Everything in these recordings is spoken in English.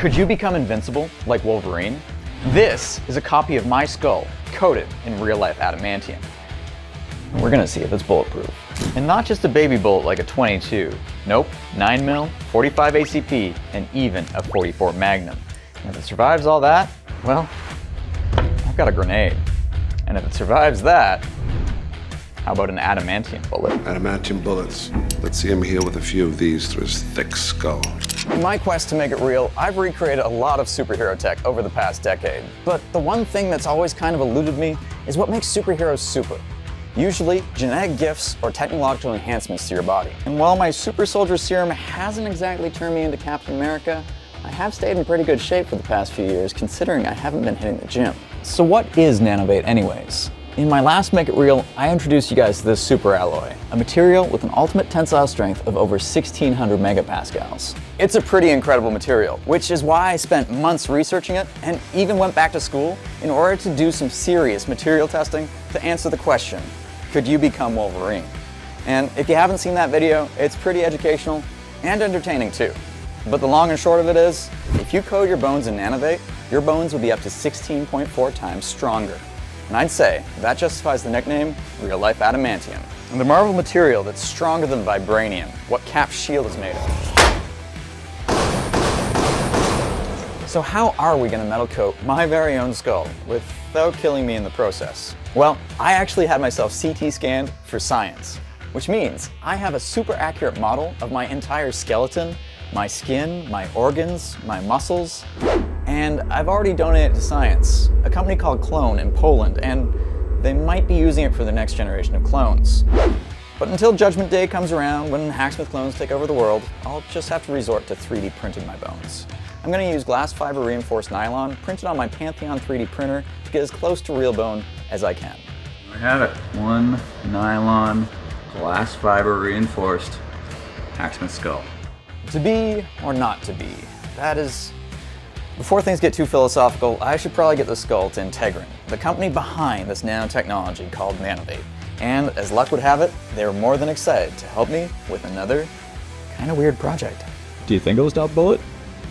Could you become invincible like Wolverine? This is a copy of my skull coated in real-life adamantium. And we're gonna see if it's bulletproof. And not just a baby bullet like a 22. Nope, 9mm, 45 ACP, and even a 44 Magnum. And if it survives all that, well, I've got a grenade. And if it survives that, how about an adamantium bullet? Adamantium bullets. Let's see him heal with a few of these through his thick skull. In my quest to make it real, I've recreated a lot of superhero tech over the past decade. But the one thing that's always kind of eluded me is what makes superheroes super. Usually, genetic gifts or technological enhancements to your body. And while my super soldier serum hasn't exactly turned me into Captain America, I have stayed in pretty good shape for the past few years, considering I haven't been hitting the gym. So what is nanovate anyways? In my last Make It Real, I introduced you guys to this super alloy, a material with an ultimate tensile strength of over 1600 megapascals. It's a pretty incredible material, which is why I spent months researching it and even went back to school in order to do some serious material testing to answer the question, could you become Wolverine? And if you haven't seen that video, it's pretty educational and entertaining too. But the long and short of it is, if you coat your bones in nanovate, your bones will be up to 16.4 times stronger. And I'd say that justifies the nickname Real Life Adamantium. And the marvel material that's stronger than vibranium, what Cap's shield is made of. So how are we going to metal coat my very own skull without killing me in the process? Well, I actually had myself CT scanned for science, which means I have a super accurate model of my entire skeleton, my skin, my organs, my muscles, and I've already donated it to science, a company called Clone in Poland, and they might be using it for the next generation of clones. But until Judgment Day comes around, when Hacksmith clones take over the world, I'll just have to resort to 3D printing my bones. I'm going to use glass fiber reinforced nylon printed on my Pantheon 3D printer to get as close to real bone as I can. I have it. One nylon glass fiber reinforced Hacksmith skull. To be or not to be, that is... Before things get too philosophical, I should probably get the skull to Integrin, the company behind this nanotechnology called Nanovate. And as luck would have it, they were more than excited to help me with another kind of weird project. Do you think it'll stop bullet?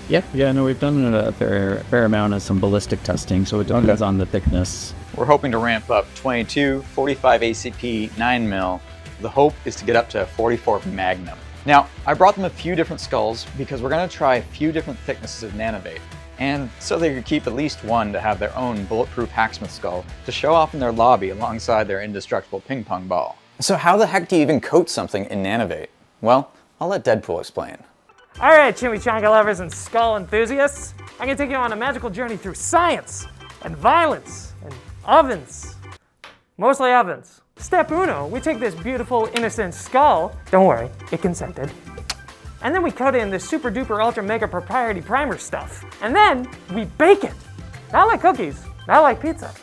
Yeah, no, we've done a fair amount of some ballistic testing, so it depends on the thickness. We're hoping to ramp up 22, 45 ACP, 9mm. The hope is to get up to a 44 Magnum. Now, I brought them a few different skulls because we're going to try a few different thicknesses of Nanovate. And so they could keep at least one to have their own bulletproof Hacksmith skull to show off in their lobby alongside their indestructible ping pong ball. So how the heck do you even coat something in Nanovate? Well, I'll let Deadpool explain. Alright, chimichanga lovers and skull enthusiasts, I'm gonna take you on a magical journey through science, and violence, and ovens. Mostly ovens. Step uno, we take this beautiful, innocent skull, don't worry, it consented, and then we coat it in this super duper ultra mega proprietary primer stuff. And then we bake it. Not like cookies, not like pizza.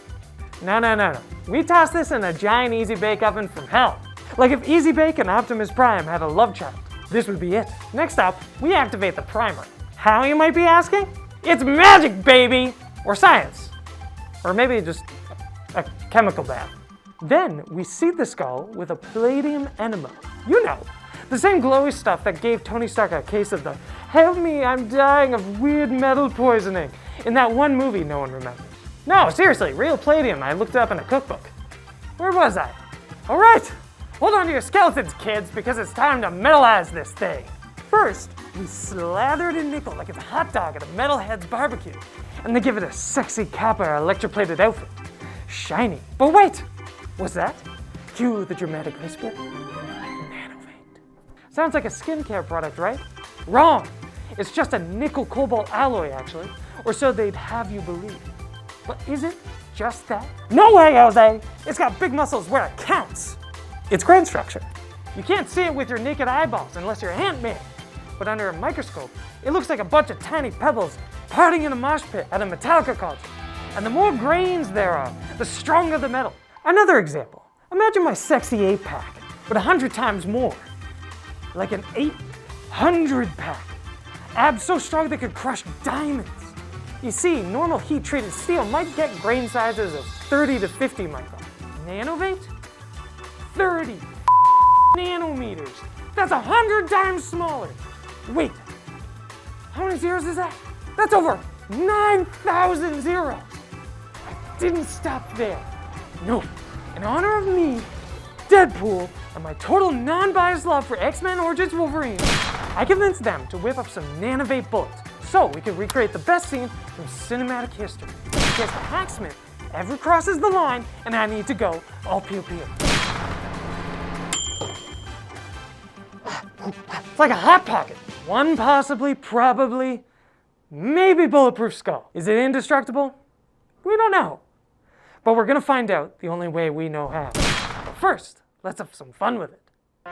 No. We toss this in a giant Easy Bake oven from hell. Like if Easy Bake and Optimus Prime had a love child, this would be it. Next up, we activate the primer. How, you might be asking? It's magic, baby! Or science. Or maybe just a chemical bath. Then we seed the skull with a palladium enema. You know, the same glowy stuff that gave Tony Stark a case of the "help me, I'm dying of weird metal poisoning" in that one movie no one remembers. No, seriously, real palladium. I looked it up in a cookbook. Where was I? All right, hold on to your skeletons, kids, because it's time to metalize this thing. First, we slather it in nickel like it's a hot dog at a metalhead's barbecue, and they give it a sexy copper electroplated outfit. Shiny. But wait, what's that? Cue the dramatic whisper. Sounds like a skincare product, right? Wrong! It's just a nickel cobalt alloy, actually, or so they'd have you believe. But is it just that? No way, Jose! It's got big muscles where it counts! It's grain structure. You can't see it with your naked eyeballs unless you're Ant-Man. But under a microscope, it looks like a bunch of tiny pebbles partying in a mosh pit at a Metallica concert. And the more grains there are, the stronger the metal. Another example. Imagine my sexy 8-pack, but 100 times more. Like an 800-pack. Abs so strong they could crush diamonds. You see, normal heat-treated steel might get grain sizes of 30 to 50 microns. Nanovate? 30 nanometers. That's 100 times smaller. Wait, how many zeros is that? That's over 9,000 zeros. I didn't stop there. No, in honor of me, Deadpool, and my total non-biased love for X-Men Origins Wolverine, I convinced them to whip up some nanovate bullets so we could recreate the best scene from cinematic history. Guess the Hacksmith ever crosses the line and I need to go all pew-pew. It's like a hot pocket. One possibly, probably, maybe bulletproof skull. Is it indestructible? We don't know. But we're gonna find out the only way we know how. But first, let's have some fun with it.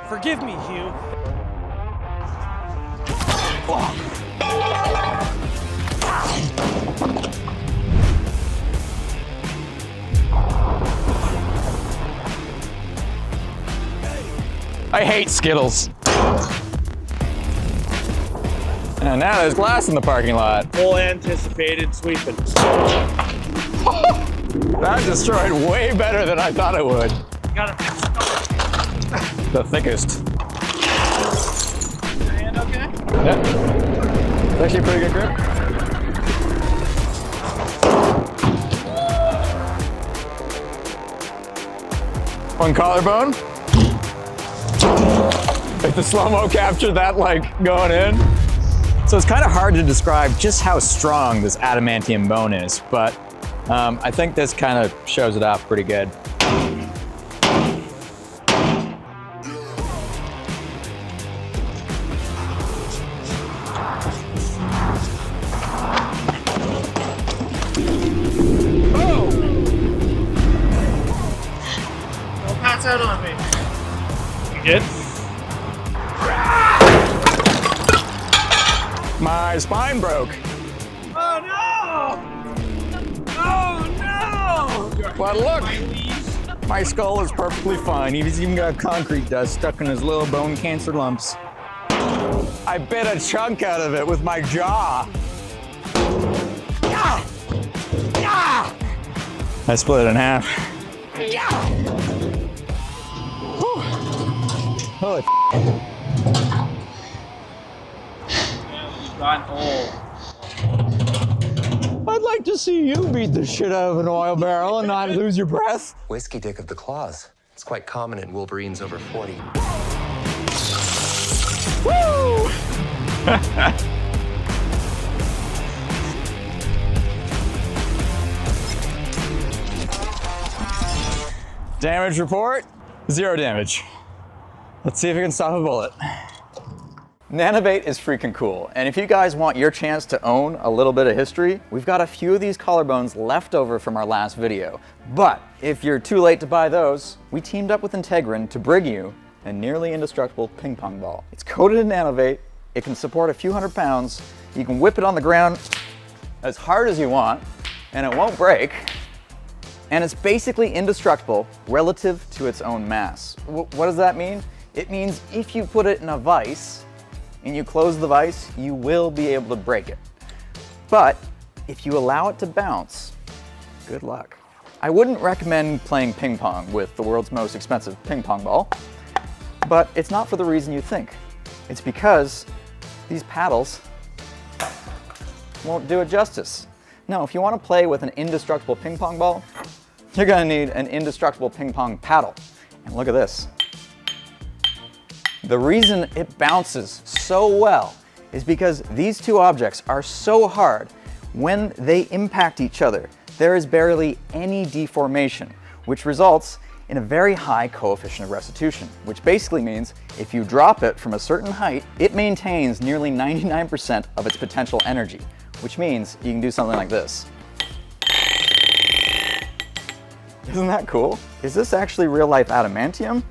Forgive me, Hugh. I hate Skittles. And now there's glass in the parking lot. Full anticipated sweeping. That destroyed way better than I thought it would. Got it. The thickest. Your hand okay? Yeah. It's actually a pretty good grip. One collarbone. If the slow-mo captured that like going in. So it's kind of hard to describe just how strong this adamantium bone is, but I think this kind of shows it off pretty good. Don't pass out on me. You good? My spine broke. Oh no! Oh no! But look, my skull is perfectly fine. He's even got concrete dust stuck in his little bone cancer lumps. I bit a chunk out of it with my jaw. I split it in half. Holy Gone old. I'd like to see you beat the shit out of an oil barrel and not lose your breath. Whiskey dick of the claws. It's quite common in Wolverines over 40. Woo! Damage report, 0 damage. Let's see if it can stop a bullet. Nanovate is freaking cool, and if you guys want your chance to own a little bit of history, we've got a few of these collarbones left over from our last video. But if you're too late to buy those, we teamed up with Integrin to bring you a nearly indestructible ping pong ball. It's coated in Nanovate, it can support a few hundred pounds, you can whip it on the ground as hard as you want, and it won't break. And it's basically indestructible relative to its own mass. What does that mean? It means if you put it in a vise and you close the vise, you will be able to break it. But if you allow it to bounce, good luck. I wouldn't recommend playing ping pong with the world's most expensive ping pong ball, but it's not for the reason you think. It's because these paddles won't do it justice. No, if you want to play with an indestructible ping pong ball, you're gonna need an indestructible ping pong paddle. And look at this. The reason it bounces so well is because these two objects are so hard, when they impact each other, there is barely any deformation, which results in a very high coefficient of restitution, which basically means if you drop it from a certain height, it maintains nearly 99% of its potential energy, which means you can do something like this. Isn't that cool? Is this actually real-life adamantium?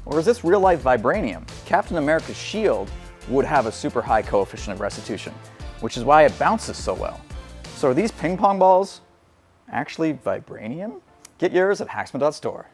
Or is this real-life vibranium? Captain America's shield would have a super high coefficient of restitution, which is why it bounces so well. So are these ping pong balls actually vibranium? Get yours at hacksmith.store.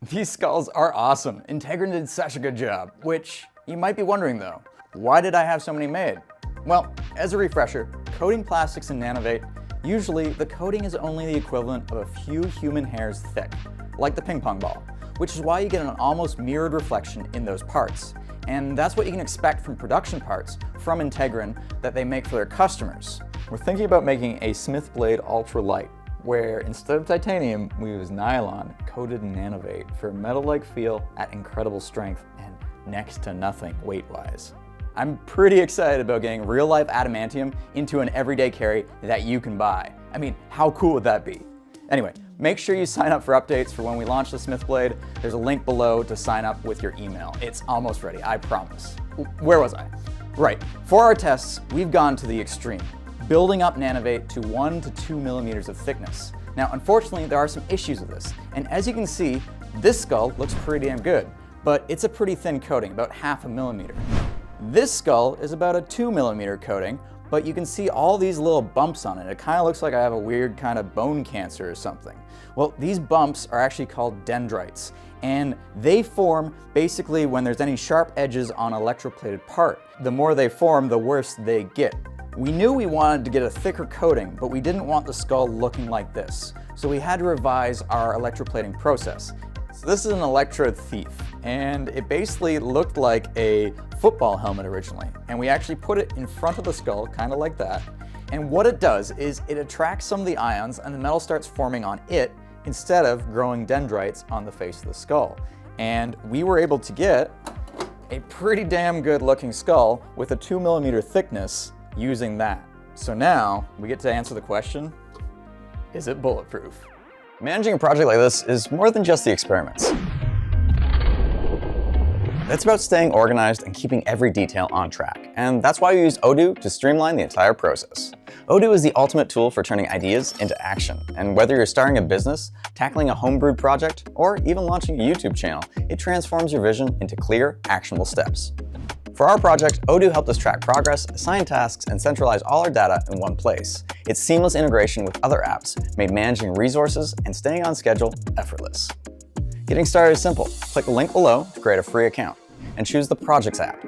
These skulls are awesome. Integrin did such a good job, which you might be wondering though, why did I have so many made? Well, as a refresher, coating plastics in Nanovate, usually the coating is only the equivalent of a few human hairs thick, like the ping pong ball, which is why you get an almost mirrored reflection in those parts. And that's what you can expect from production parts from Integrin that they make for their customers. We're thinking about making a Smith blade ultra light, where instead of titanium, we use nylon coated in nanovate for a metal-like feel at incredible strength and next to nothing weight-wise. I'm pretty excited about getting real-life adamantium into an everyday carry that you can buy. I mean, how cool would that be? Anyway, make sure you sign up for updates for when we launch the Smith blade. There's a link below to sign up with your email. It's almost ready, I promise. Where was I? Right, for our tests, we've gone to the extreme, building up nanovate to 1 to 2 millimeters of thickness. Now, unfortunately, there are some issues with this. And as you can see, this skull looks pretty damn good, but it's a pretty thin coating, about 0.5 millimeter. This skull is about a 2 millimeter coating, but you can see all these little bumps on it. It kind of looks like I have a weird kind of bone cancer or something. Well, these bumps are actually called dendrites, and they form basically when there's any sharp edges on an electroplated part. The more they form, the worse they get. We knew we wanted to get a thicker coating, but we didn't want the skull looking like this. So we had to revise our electroplating process. So this is an electrode thief, and it basically looked like a football helmet originally. And we actually put it in front of the skull, kind of like that. And what it does is it attracts some of the ions and the metal starts forming on it instead of growing dendrites on the face of the skull. And we were able to get a pretty damn good looking skull with a 2 millimeter thickness using that. So now we get to answer the question, is it bulletproof? Managing a project like this is more than just the experiments. It's about staying organized and keeping every detail on track. And that's why we use Odoo to streamline the entire process. Odoo is the ultimate tool for turning ideas into action. And whether you're starting a business, tackling a homebrewed project, or even launching a YouTube channel, it transforms your vision into clear, actionable steps. For our project, Odoo helped us track progress, assign tasks, and centralize all our data in one place. Its seamless integration with other apps made managing resources and staying on schedule effortless. Getting started is simple. Click the link below to create a free account and choose the Projects app.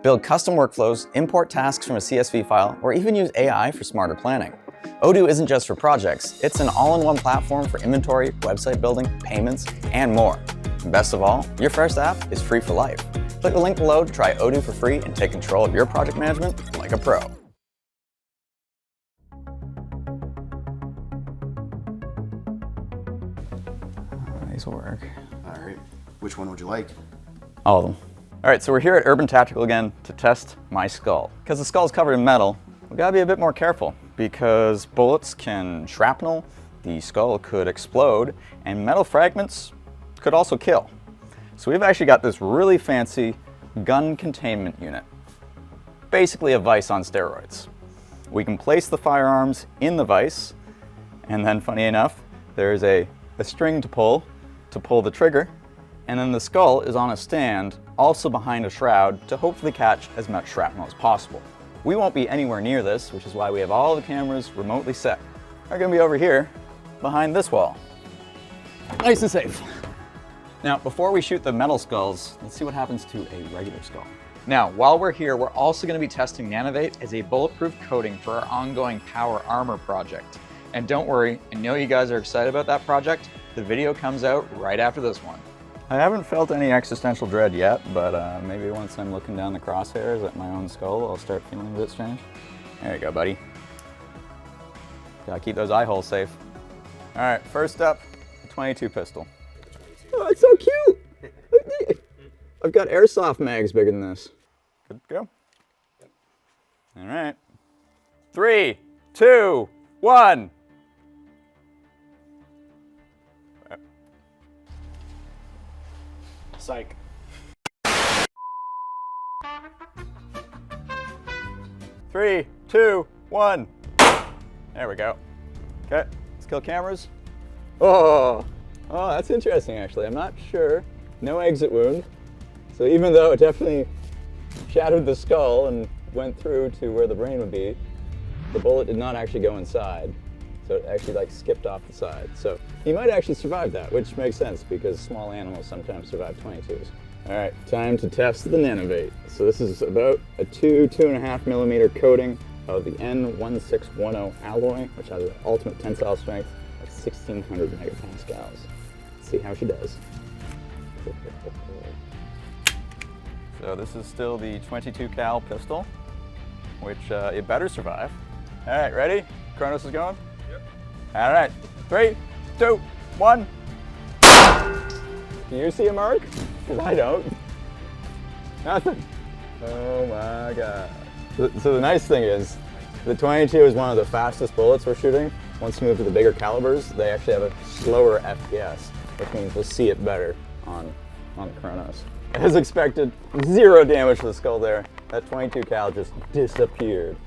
Build custom workflows, import tasks from a CSV file, or even use AI for smarter planning. Odoo isn't just for projects, it's an all-in-one platform for inventory, website building, payments, and more. And best of all, your first app is free for life. Click the link below to try Odoo for free and take control of your project management like a pro. These will work. All right, which one would you like? All of them. All right, so we're here at Urban Tactical again to test my skull. Because the skull's covered in metal, we gotta be a bit more careful because bullets can shrapnel, the skull could explode, and metal fragments could also kill. So we've actually got this really fancy gun containment unit. Basically a vise on steroids. We can place the firearms in the vise, and then funny enough, there's a string to pull the trigger, and then the skull is on a stand, also behind a shroud, to hopefully catch as much shrapnel as possible. We won't be anywhere near this, which is why we have all the cameras remotely set. They're gonna be over here, behind this wall. Nice and safe. Now, before we shoot the metal skulls, let's see what happens to a regular skull. Now, while we're here, we're also gonna be testing nanovate as a bulletproof coating for our ongoing power armor project. And don't worry, I know you guys are excited about that project. The video comes out right after this one. I haven't felt any existential dread yet, but maybe once I'm looking down the crosshairs at my own skull, I'll start feeling a bit strange. There you go, buddy. Gotta keep those eye holes safe. All right, first up, the 22 pistol. Oh, it's so cute! I've got airsoft mags bigger than this. Good to go. All right. 3, 2, 1. Psych. 3, 2, 1. There we go. Okay, let's kill cameras. Oh, that's interesting actually. I'm not sure. No exit wound. So even though it definitely shattered the skull and went through to where the brain would be, the bullet did not actually go inside. So it actually like skipped off the side. So he might actually survive that, which makes sense because small animals sometimes survive 22s. All right, time to test the nanovate. So this is about a 2.5 millimeter coating of the N1610 alloy, which has an ultimate tensile strength of 1600 megapascals. Let's see how she does. So this is still the 22 cal pistol, which it better survive. All right, ready? Kronos is going? Yep. All right, 3, 2, 1. Do you see a mark? Because I don't. Nothing. Oh my God. So the nice thing is, the 22 is one of the fastest bullets we're shooting. Once you move to the bigger calibers, they actually have a slower FPS, which means we'll see it better on the Kronos. As expected, 0 damage to the skull there. That 22 cal just disappeared.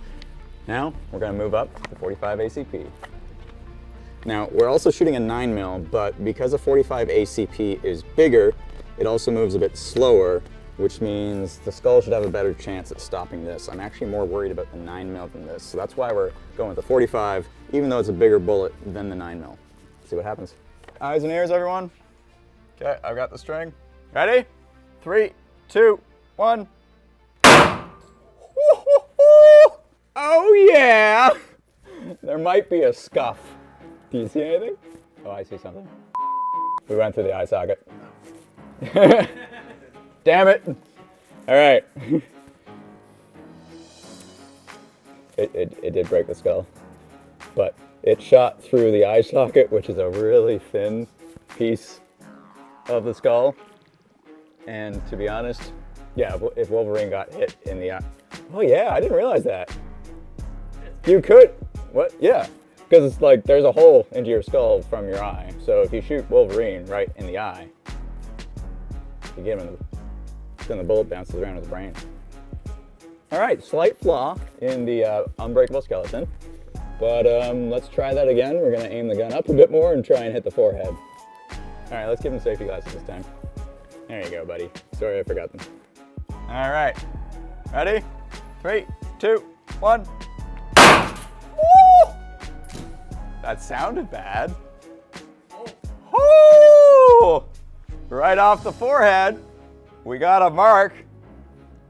Now, we're gonna move up to 45 ACP. Now, we're also shooting a 9mm, but because a 45 ACP is bigger, it also moves a bit slower, which means the skull should have a better chance at stopping this. I'm actually more worried about the 9mm than this, so that's why we're going with the 45, even though it's a bigger bullet than the 9mm. See what happens. Eyes and ears, everyone. Okay, I've got the string. Ready? 3, 2, 1. Oh yeah! There might be a scuff. Do you see anything? Oh, I see something. We went through the eye socket. Damn it! All right. It did break the skull, but it shot through the eye socket, which is a really thin piece of the skull. And to be honest, yeah, if Wolverine got hit in the eye. Oh yeah, I didn't realize that. You could, what? Yeah, because it's like there's a hole into your skull from your eye. So if you shoot Wolverine right in the eye, you get him in then the bullet bounces around his brain. All right, slight flaw in the unbreakable skeleton, but let's try that again. We're gonna aim the gun up a bit more and try and hit the forehead. All right, let's give him safety glasses this time. There you go, buddy. Sorry, I forgot them. All right, ready? 3, 2, 1. Woo! That sounded bad. Oh! Right off the forehead, we got a mark,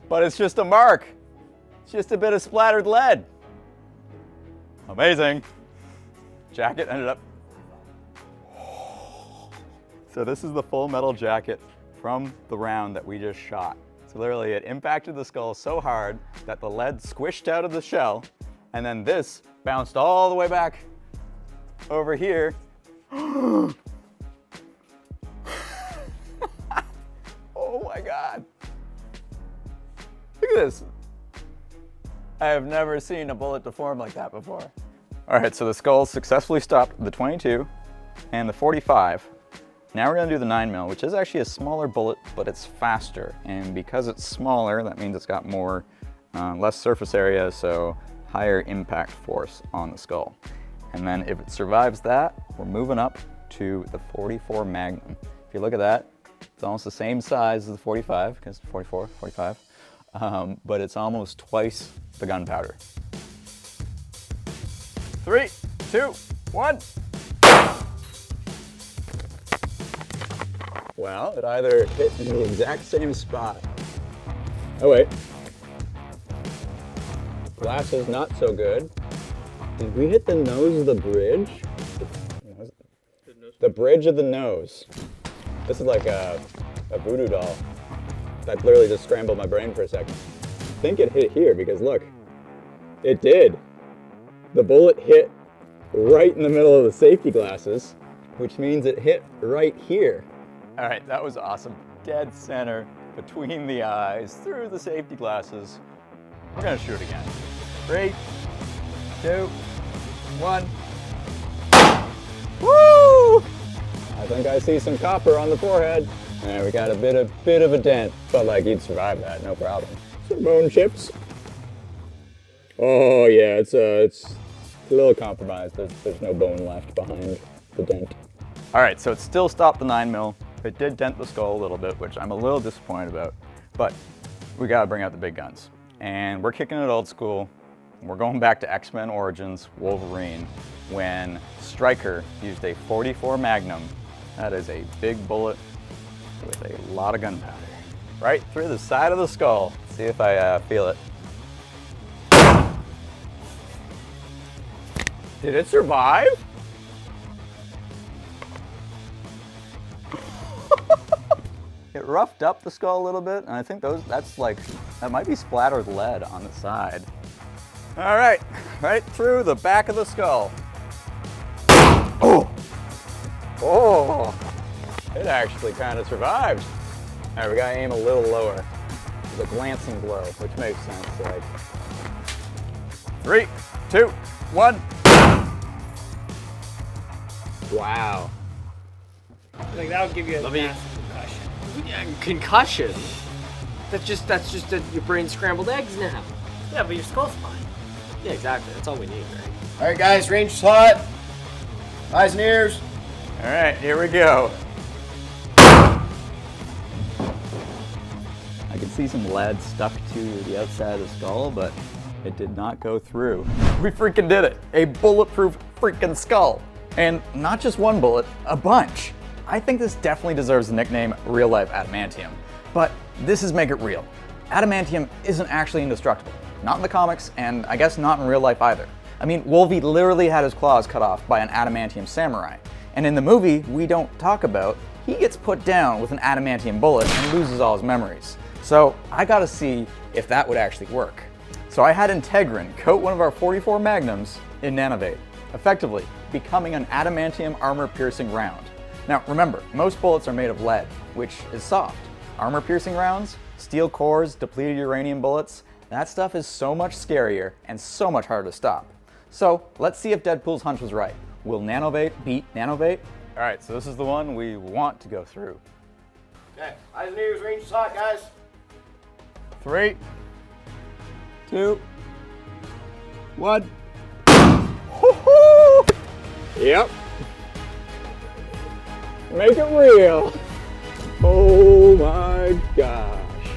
but it's just a mark. It's just a bit of splattered lead. Amazing. Jacket ended up. So this is the full metal jacket from the round that we just shot. So literally it impacted the skull so hard that the lead squished out of the shell, and then this bounced all the way back over here. Oh my God. Look at this. I have never seen a bullet deform like that before. All right, so the skull successfully stopped the 22 and the 45. Now we're gonna do the 9mm, which is actually a smaller bullet, but it's faster. And because it's smaller, that means it's got more, less surface area, so higher impact force on the skull. And then if it survives that, we're moving up to the 44 Magnum. If you look at that, it's almost the same size as the 45, because 44, 45, but it's almost twice the gunpowder. 3, 2, 1. Well, it either hit in the exact same spot. Oh wait. Glass is not so good. Did we hit the nose of the bridge? The bridge of the nose. This is like a voodoo doll. That literally just scrambled my brain for a second. I think it hit here because look, it did. The bullet hit right in the middle of the safety glasses, which means it hit right here. All right, that was awesome. Dead center, between the eyes, through the safety glasses. We're gonna shoot again. 3, 2, 1. Woo! I think I see some copper on the forehead. And we got a bit of a dent, but like you'd survive that, no problem. Some bone chips. Oh yeah, it's a little compromised. There's no bone left behind the dent. All right, so it still stopped the 9mm. It did dent the skull a little bit, which I'm a little disappointed about, but we gotta bring out the big guns. And we're kicking it old school. We're going back to X-Men Origins Wolverine when Stryker used a 44 Magnum. That is a big bullet with a lot of gunpowder. Right through the side of the skull. See if I feel it. Did it survive? It It roughed up the skull a little bit, and I think that might be splattered lead on the side. All right, right through the back of the skull. Oh! Oh! It actually kind of survived. All right, we gotta aim a little lower. With a glancing blow, which makes sense. Like 3, 2, 1. Wow. Like that would give you a massive concussion. Yeah, concussion? That's just that your brain scrambled eggs now. Yeah, but your skull's fine. Yeah, exactly. That's all we need, right? All right, guys, range is hot. Eyes and ears. All right, here we go. I can see some lead stuck to the outside of the skull, but it did not go through. We freaking did it. A bulletproof freaking skull. And not just one bullet, a bunch. I think this definitely deserves the nickname Real Life Adamantium. But this is Make It Real. Adamantium isn't actually indestructible. Not in the comics, and I guess not in real life either. I mean, Wolvie literally had his claws cut off by an adamantium samurai. And in the movie we don't talk about, he gets put down with an adamantium bullet and loses all his memories. So I gotta see if that would actually work. So I had Integrin coat one of our 44 Magnums in nanovate, effectively becoming an adamantium armor-piercing round. Now remember, most bullets are made of lead, which is soft. Armor-piercing rounds, steel cores, depleted uranium bullets, that stuff is so much scarier and so much harder to stop. So let's see if Deadpool's hunch was right. Will nanovate beat nanovate? All right, so this is the one we want to go through. Okay, eyes and ears, range is hot, guys. 3, 2, 1. Woo-hoo! Yep. Make it real. Oh my gosh.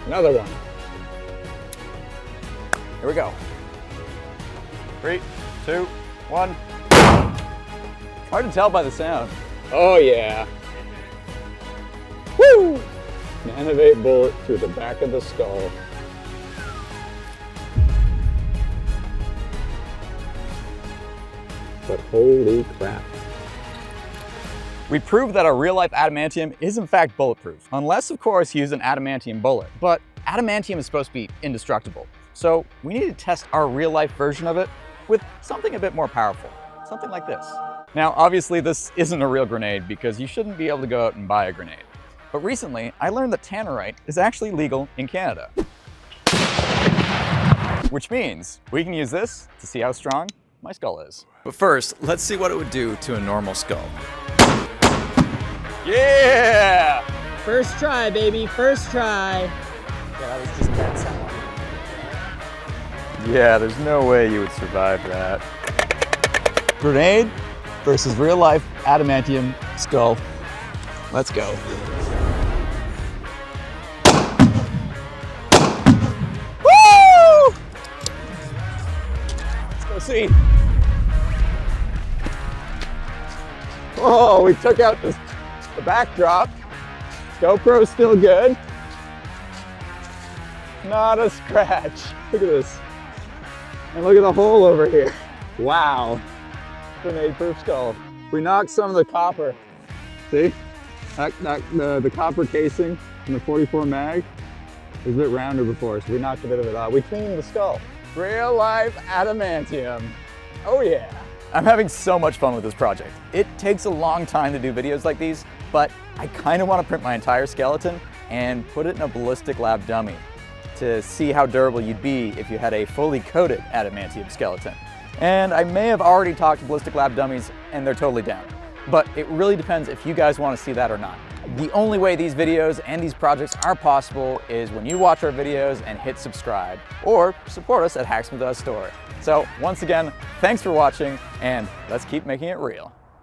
Another one. Here we go. 3, 2, 1. Hard to tell by the sound. Oh yeah. Woo! Nanovate bullet through the back of the skull. But holy crap. We proved that our real-life adamantium is in fact bulletproof, unless of course you use an adamantium bullet. But adamantium is supposed to be indestructible, so we need to test our real-life version of it with something a bit more powerful, something like this. Now obviously this isn't a real grenade because you shouldn't be able to go out and buy a grenade. But recently I learned that tannerite is actually legal in Canada. Which means we can use this to see how strong my skull is. But first, let's see what it would do to a normal skull. Yeah! First try, baby. First try. Yeah, that was just bad sound. Yeah, there's no way you would survive that. Grenade versus real life adamantium skull. Let's go. Woo! Let's go see. Oh, we took out the backdrop. GoPro's still good. Not a scratch. Look at this. And look at the hole over here. Wow. Grenade-proof skull. We knocked some of the copper. See? The copper casing in the 44 mag was a bit rounder before, so we knocked a bit of it off. We cleaned the skull. Real life adamantium. Oh yeah. I'm having so much fun with this project. It takes a long time to do videos like these, but I kind of want to print my entire skeleton and put it in a ballistic lab dummy to see how durable you'd be if you had a fully coated adamantium skeleton. And I may have already talked to ballistic lab dummies and they're totally down. But it really depends if you guys want to see that or not. The only way these videos and these projects are possible is when you watch our videos and hit subscribe, or support us at Hacksmith.store. So once again, thanks for watching, and let's keep making it real.